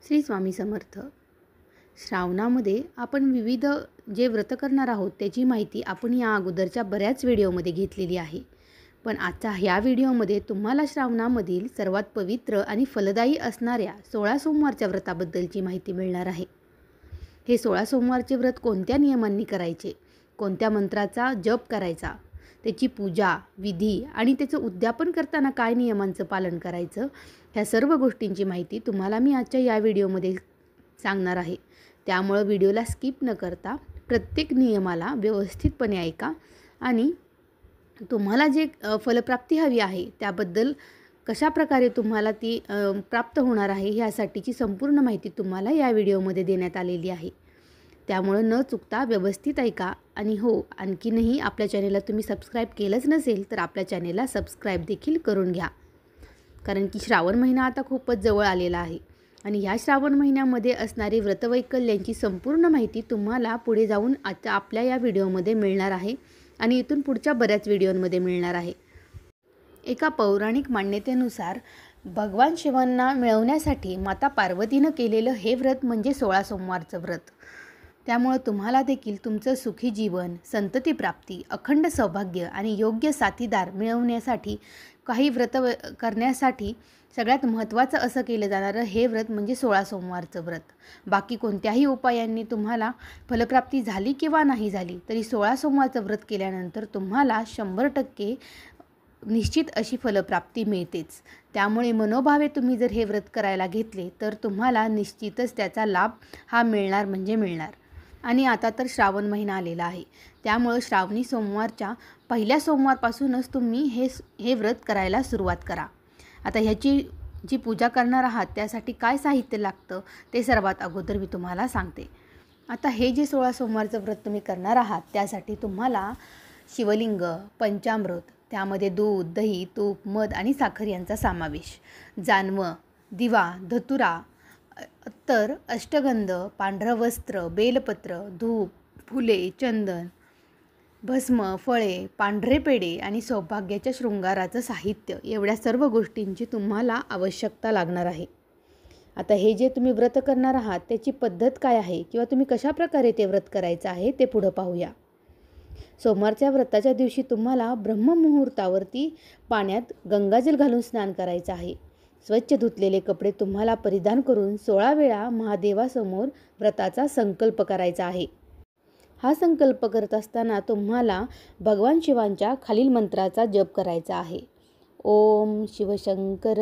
श्री स्वामी समर्थ. श्रावणामध्ये आपण विविध जे व्रत करणार आहोत त्याची माहिती आपण या अगोदरच्या बऱ्याच व्हिडिओमध्ये घेतलेली आहे. पण आजच्या ह्या व्हिडिओमध्ये तुम्हाला श्रावणामधील सर्वात पवित्र आणि फलदायी असणाऱ्या 16 सोमवारच्या व्रताबद्दलची माहिती मिळणार आहे. हे 16 सोमवारचे व्रत कोणत्या नियमांनी करायचे, कोणत्या मंत्राचा जप करायचा, त्याची पूजा, विधी आणि त्याचं उद्यापन करताना काय नियमांचं पालन करायचं, ह्या सर्व गोष्टींची माहिती तुम्हाला मी आजच्या या व्हिडिओमध्ये सांगणार आहे. त्यामुळे व्हिडिओला स्किप न करता प्रत्येक नियमाला व्यवस्थितपणे ऐका आणि तुम्हाला जे फलप्राप्ती हवी आहे त्याबद्दल कशा प्रकारे तुम्हाला ती प्राप्त होणार आहे ह्यासाठीची संपूर्ण माहिती तुम्हाला या व्हिडिओमध्ये देण्यात आलेली आहे. त्यामुळे न चुकता व्यवस्थित ऐका. आणि हो, आणखीनही आपल्या चॅनेलला तुम्ही सबस्क्राईब केलंच नसेल तर आपल्या चॅनेलला सबस्क्राईब देखील करून घ्या. कारण की श्रावण महिना आता खूपच जवळ आलेला आहे आणि ह्या श्रावण महिन्यामध्ये असणारी व्रतवैकल्यांची संपूर्ण माहिती तुम्हाला पुढे जाऊन आता आपल्या या व्हिडिओमध्ये मिळणार आहे आणि इथून पुढच्या बऱ्याच व्हिडिओंमध्ये मिळणार आहे. एका पौराणिक मान्यतेनुसार भगवान शिवांना मिळवण्यासाठी माता पार्वतीनं केलेलं हे व्रत म्हणजे 16 सोमवारचं व्रत. त्यामुळे तुम्हाला देखील तुमचं सुखी जीवन, संतती प्राप्ती, अखंड सौभाग्य आणि योग्य साथीदार मिळवण्यासाठी काही व्रत करण्यासाठी सगळ्यात महत्त्वाचं असं केलं जाणारं हे व्रत म्हणजे 16 सोमवारचं व्रत. बाकी कोणत्याही उपायांनी तुम्हाला फलप्राप्ती झाली किंवा नाही झाली तरी 16 सोमवारचं व्रत केल्यानंतर तुम्हाला 100% निश्चित अशी फलप्राप्ती मिळतेच. त्यामुळे मनोभावे तुम्ही जर हे व्रत करायला घेतले तर तुम्हाला निश्चितच त्याचा लाभ हा मिळणार म्हणजे मिळणार. आणि आता तर श्रावण महिना आलेला आहे, त्यामुळं श्रावणी सोमवारच्या पहिल्या सोमवारपासूनच तुम्ही हे व्रत करायला सुरुवात करा. आता ह्याची जी पूजा करणार आहात त्यासाठी काय साहित्य लागतं ते सर्वात अगोदर मी तुम्हाला सांगते. आता हे जे 16 सोमवारचं व्रत तुम्ही करणार आहात त्यासाठी तुम्हाला शिवलिंग, पंचामृत, त्यामध्ये दूध, दही, तूप, मध आणि साखर यांचा समावेश, जानवं, दिवा, धतुरा, अत्तर, अष्टगंध, पांढरं वस्त्र, बेलपत्र, धूप, फुले, चंदन, भस्म, फळे, पांढरे पेढे आणि सौभाग्याच्या शृंगाराचं साहित्य एवढ्या सर्व गोष्टींची तुम्हाला आवश्यकता लागणार आहे. आता हे जे तुम्ही व्रत करणार आहात त्याची पद्धत काय आहे किंवा तुम्ही कशा प्रकारे ते व्रत करायचं आहे ते पुढं पाहूया. सोमवारच्या व्रताच्या दिवशी तुम्हाला ब्रह्ममुहूर्तावरती पाण्यात गंगाजल घालून स्नान करायचं आहे. स्वच्छ धुतलेले कपडे तुम्हाला परिधान करून 16 वेळा महादेवासमोर व्रताचा संकल्प करायचा आहे. हा संकल्प करत असताना तुम्हाला भगवान शिवांच्या खालील मंत्राचा जप करायचा आहे. ओम शिवशंकर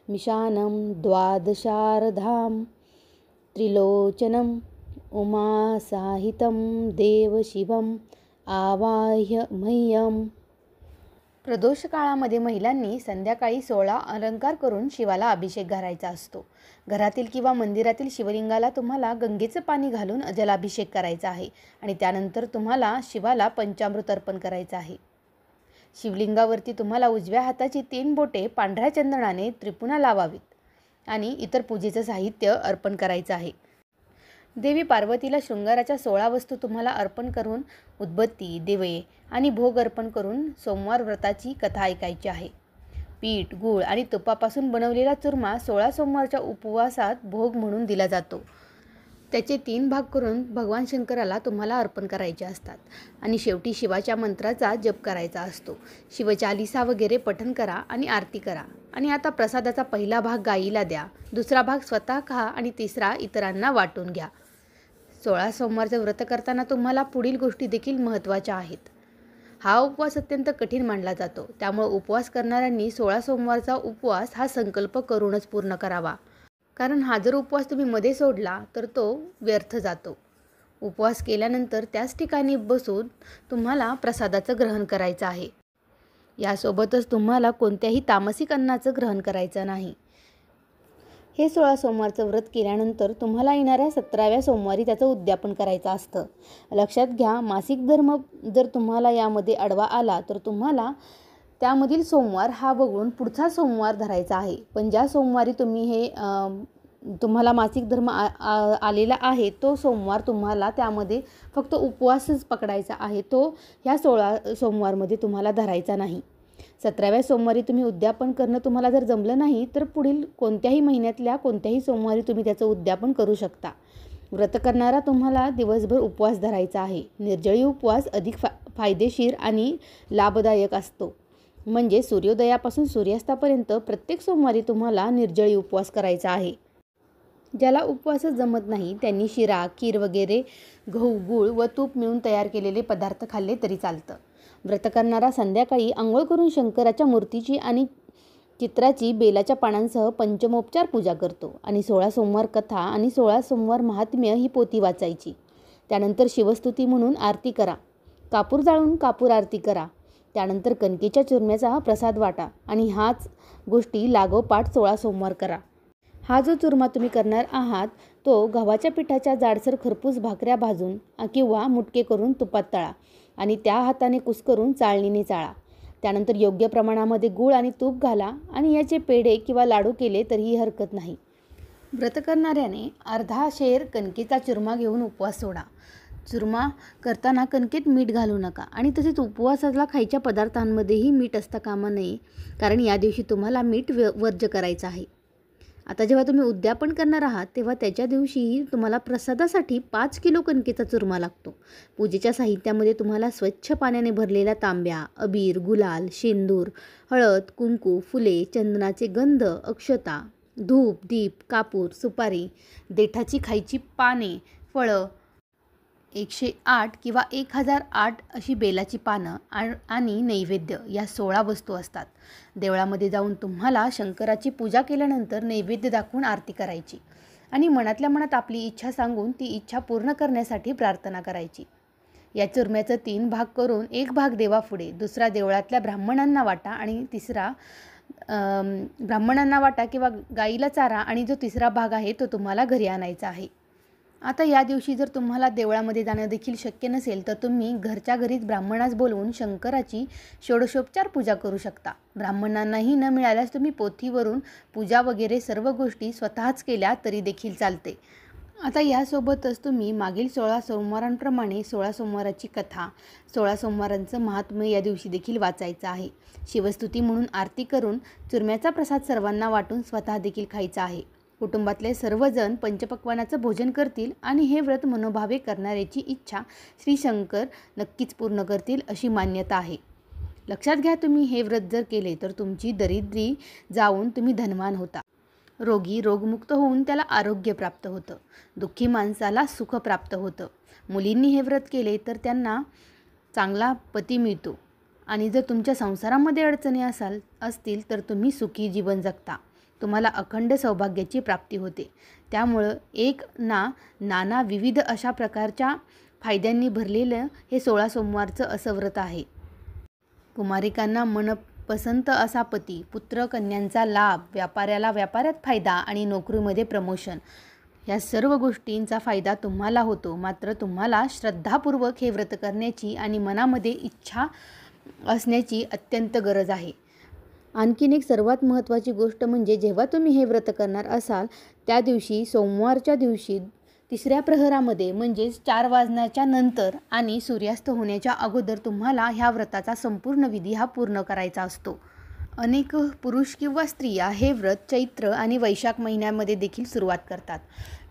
मिशानम द्वादशार्धाम त्रिलोचनम उमासाहितं देवशिवम आवाह्य मह्यम. प्रदोष काळामध्ये महिलांनी संध्याकाळी 16 अलंकार करून शिवाला अभिषेक घालायचा असतो. घरातील किंवा मंदिरातील शिवलिंगाला तुम्हाला गंगेचं पाणी घालून जलाभिषेक करायचा आहे आणि त्यानंतर तुम्हाला शिवाला पंचामृत अर्पण करायचं आहे. शिवलिंगावरती तुम्हाला उजव्या हाताची 3 बोटे पांढऱ्या चंदनाने त्रिपुणा लावावीत आणि इतर पूजेचं साहित्य अर्पण करायचं आहे. देवी पार्वतीला शृंगाराच्या 16 वस्तू तुम्हाला अर्पण करून उदबत्ती, दिवे आणि भोग अर्पण करून सोमवार व्रताची कथा ऐकायची आहे. पीठ, गूळ आणि तुपापासून बनवलेला चुरमा 16 सोमवारच्या उपवासात भोग म्हणून दिला जातो. त्याचे 3 भाग करून भगवान शंकराला तुम्हाला अर्पण करायचे असतात आणि शेवटी शिवाच्या मंत्राचा जप करायचा असतो. शिवचालिसा वगैरे पठण करा आणि आरती करा. आणि आता प्रसादाचा पहिला भाग गाईला द्या, दुसरा भाग स्वतः खा आणि तिसरा इतरांना वाटून घ्या. 16 सोमवारचं व्रत करताना तुम्हाला पुढील गोष्टी देखील महत्त्वाच्या आहेत. हा उपवास अत्यंत कठीण मानला जातो, त्यामुळे उपवास करणाऱ्यांनी 16 सोमवारचा उपवास हा संकल्प करूनच पूर्ण करावा. कारण हा जर उपवास तुम्ही मध्ये सोडला तर तो व्यर्थ जातो. उपवास केल्यानंतर त्याच ठिकाणी बसून तुम्हाला प्रसादाचं ग्रहण करायचं आहे. यासोबतच तुम्हाला कोणत्याही तामसिक अन्नाचं ग्रहण करायचं नाही. हे 16 सोमवारचं व्रत केल्यानंतर तुम्हाला येणाऱ्या 17व्या सोमवारी त्याचं उद्यापन करायचं असतं. लक्षात घ्या, मासिक धर्म जर तुम्हाला यामध्ये आडवा आला तर तुम्हाला त्यामधील सोमवार हा वगळून पुढचा सोमवार धरायचा आहे. पण ज्या सोमवारी तुम्हाला मासिक धर्म आलेला आहे तो सोमवार तुम्हाला त्यामध्ये फक्त उपवासच पकडायचा आहे, तो ह्या 16 सोमवारमध्ये तुम्हाला धरायचा नाही. 17व्या सोमवारी तुम्ही उद्यापन करणं तुम्हाला जर जमलं नाही तर पुढील कोणत्याही महिन्यातल्या कोणत्याही सोमवारी तुम्ही त्याचं उद्यापन करू शकता. व्रत करणारा तुम्हाला दिवसभर उपवास धरायचा आहे. निर्जळी उपवास अधिक फायदेशीर आणि लाभदायक असतो. म्हणजे सूर्योदयापासून सूर्यास्तापर्यंत प्रत्येक सोमवारी तुम्हाला निर्जळी उपवास करायचा आहे. ज्याला उपवासच जमत नाही त्यांनी शिरा, खीर वगैरे गहू, गूळ व तूप मिळून तयार केलेले पदार्थ खाल्ले तरी चालतं. व्रत करणारा संध्याकाळी आंघोळ करून शंकराच्या मूर्तीची आणि चित्राची बेलाच्या पानांसह पंचमोपचार पूजा करतो आणि 16 सोमवार कथा आणि 16 सोमवार महात्म्य ही पोथी वाचायची. त्यानंतर शिवस्तुती म्हणून आरती करा. कापूर जाळून कापूर आरती करा. त्यानंतर कणकेच्या चुरम्याचा प्रसाद वाटा आणि हाच गोष्टी लागोपाठ 16 सोमवार करा. हा जो चुरमा तुम्ही करणार आहात तो गव्हाच्या पिठाच्या जाडसर खरपूस भाकऱ्या भाजून किंवा मुटके करून तुपात तळा आणि त्या हाताने कुस्करून चाळणीने चाळा. त्यानंतर योग्य प्रमाणामध्ये गूळ आणि तूप घाला आणि याचे पेढे किंवा लाडू केले तरीही हरकत नाही. व्रत करणाऱ्याने अर्धा शेर कणकेचा चुरमा घेऊन उपवास सोडा. चुरमा करताना कणकेत मीठ घालू नका आणि तसेच उपवासाला खायच्या पदार्थांमध्येही मीठ असता कामा नये, कारण या दिवशी तुम्हाला मीठ वर्ज्य करायचं आहे. आता जेव्हा तुम्ही उद्यापन करणार आहात तेव्हा त्याच्या दिवशीही तुम्हाला प्रसादासाठी 5 किलो कणकेचा चुरमा लागतो. पूजेच्या साहित्यामध्ये तुम्हाला स्वच्छ पाण्याने भरलेल्या तांब्या, अबीर, गुलाल, शेंदूर, हळद, कुंकू, फुले, चंदनाचे गंध, अक्षता, धूप, दीप, कापूर, सुपारी, देठाची खायची पाने, फळं, 108 किंवा 1008 अशी बेलाची पानं आणि नैवेद्य या 16 वस्तू असतात. देवळामध्ये जाऊन तुम्हाला शंकराची पूजा केल्यानंतर नैवेद्य दाखवून आरती करायची आणि मनातल्या मनात आपली इच्छा सांगून ती इच्छा पूर्ण करण्यासाठी प्रार्थना करायची. या चुरम्याचं 3 भाग करून एक भाग देवापुढे, दुसरा देवळातल्या ब्राह्मणांना वाटा आणि तिसरा ब्राह्मणांना वाटा किंवा गाईला चारा आणि जो तिसरा भाग आहे तो तुम्हाला घरी आणायचा आहे. आता या दिवशी जर तुम्हाला देवळामध्ये जाणं देखील शक्य नसेल तर तुम्ही घरच्या घरीच ब्राह्मणास बोलवून शंकराची षोडशोपचार पूजा करू शकता. ब्राह्मणांनाही न मिळाल्यास तुम्ही पोथीवरून पूजा वगैरे सर्व गोष्टी स्वतःच केल्या तरी देखील चालते. आता यासोबतच तुम्ही मागील 16 सोमवारांप्रमाणे 16 सोमवाराची कथा, 16 सोमवारांचं महात्म्य या दिवशी देखील वाचायचं आहे. शिवस्तुती म्हणून आरती करून चुरम्याचा प्रसाद सर्वांना वाटून स्वतः देखील खायचा आहे. कुटुंबातले सर्वजण पंचपक्वानाचं भोजन करतील आणि हे व्रत मनोभावे करणाऱ्याची इच्छा श्री शंकर नक्कीच पूर्ण करतील अशी मान्यता आहे. लक्षात घ्या, तुम्ही हे व्रत जर केले तर तुमची दरिद्री जाऊन तुम्ही धनवान होता. रोगी रोगमुक्त होऊन त्याला आरोग्य प्राप्त होतं. दुःखी माणसाला सुख प्राप्त होतं. मुलींनी हे व्रत केले तर त्यांना चांगला पती मिळतो आणि जर तुमच्या संसारामध्ये अडचणी असतील तर तुम्ही सुखी जीवन जगता. तुम्हाला अखंड सौभाग्याची प्राप्ती होते. त्यामुळं एक नाना विविध अशा प्रकारच्या फायद्यांनी भरलेलं हे 16 सोमवारचं असं व्रत आहे. कुमारिकांना मनपसंत असा पती, पुत्र कन्यांचा लाभ, व्यापाऱ्याला व्यापारात फायदा आणि नोकरीमध्ये प्रमोशन या सर्व गोष्टींचा फायदा तुम्हाला होतो. मात्र तुम्हाला श्रद्धापूर्वक हे व्रत करण्याची आणि मनामध्ये इच्छा असण्याची अत्यंत गरज आहे. आणखीन एक सर्वात महत्त्वाची गोष्ट म्हणजे जेव्हा तुम्ही हे व्रत करणार असाल त्या दिवशी सोमवारच्या दिवशी 3ऱ्या प्रहरामध्ये म्हणजेच 4 वाजण्याच्या नंतर आणि सूर्यास्त होण्याच्या अगोदर तुम्हाला ह्या व्रताचा संपूर्ण विधी हा पूर्ण करायचा असतो. अनेक पुरुष किंवा स्त्रिया हे व्रत चैत्र आणि वैशाख महिन्यामध्ये देखील सुरुवात करतात.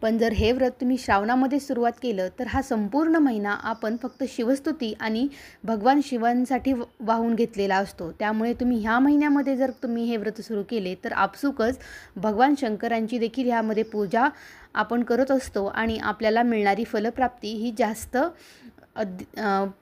पण जर हे व्रत तुम्ही श्रावणामध्ये सुरुवात केलं तर हा संपूर्ण महिना आपण फक्त शिवस्तुती आणि भगवान शिवांसाठी वाहून घेतलेला असतो. त्यामुळे तुम्ही ह्या महिन्यामध्ये जर तुम्ही हे व्रत सुरू केले तर आपसुकच भगवान शंकरांची देखील ह्यामध्ये पूजा आपण करत असतो आणि आपल्याला मिळणारी फलप्राप्ती ही जास्त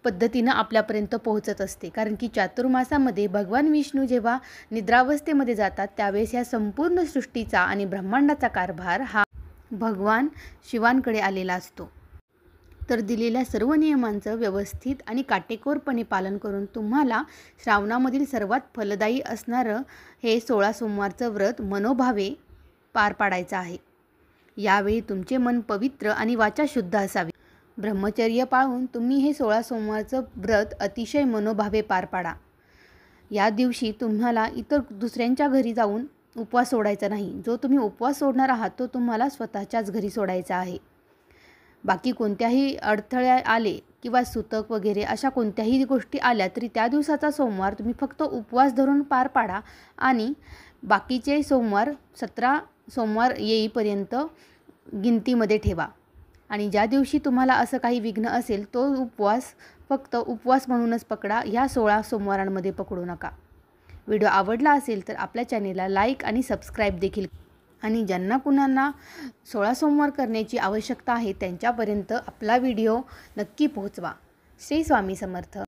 पद्धतीनं आपल्यापर्यंत पोहोचत असते. कारण की चातुर्मासामध्ये भगवान विष्णू जेव्हा निद्रावस्थेमध्ये जातात त्यावेळेस ह्या संपूर्ण सृष्टीचा आणि ब्रह्मांडाचा कारभार हा भगवान शिवांकडे आलेला असतो. तर दिलेल्या सर्व नियमांचं व्यवस्थित आणि काटेकोरपणे पालन करून तुम्हाला श्रावणामधील सर्वात फलदायी असणारं हे 16 सोमवारचं व्रत मनोभावे पार पाडायचं आहे. यावेळी तुमचे मन पवित्र आणि वाचा शुद्ध असावी. ब्रह्मचर्य पाळून तुम्ही हे 16 सोमवारचं व्रत अतिशय मनोभावे पार पाडा. या दिवशी तुम्हाला इतर दुसऱ्यांच्या घरी जाऊन उपवास सोडायचा नाही. जो तुम्ही उपवास सोडणार आहात तो तुम्हाला स्वतःच्याच घरी सोडायचा आहे. बाकी कोणत्याही अडथळे आले किंवा सुतक वगैरे अशा कोणत्याही गोष्टी आल्या तरी त्या दिवसाचा सोमवार तुम्ही फक्त उपवास धरून पार पाडा आणि बाकीचे सोमवार 17 सोमवार येईपर्यंत गिनतीमध्ये ठेवा. आणि ज्या दिवशी तुम्हाला असं काही विघ्न असेल तो उपवास फक्त उपवास म्हणूनच पकडा, ह्या 16 सोमवारांमध्ये पकडू नका. व्हिडिओ आवडला असेल तर आपल्या चॅनेलला लाईक आणि सबस्क्राईब देखील. आणि ज्यांना कुणांना 16 सोमवार करण्याची आवश्यकता आहे त्यांच्यापर्यंत आपला व्हिडिओ नक्की पोहोचवा. श्री स्वामी समर्थ.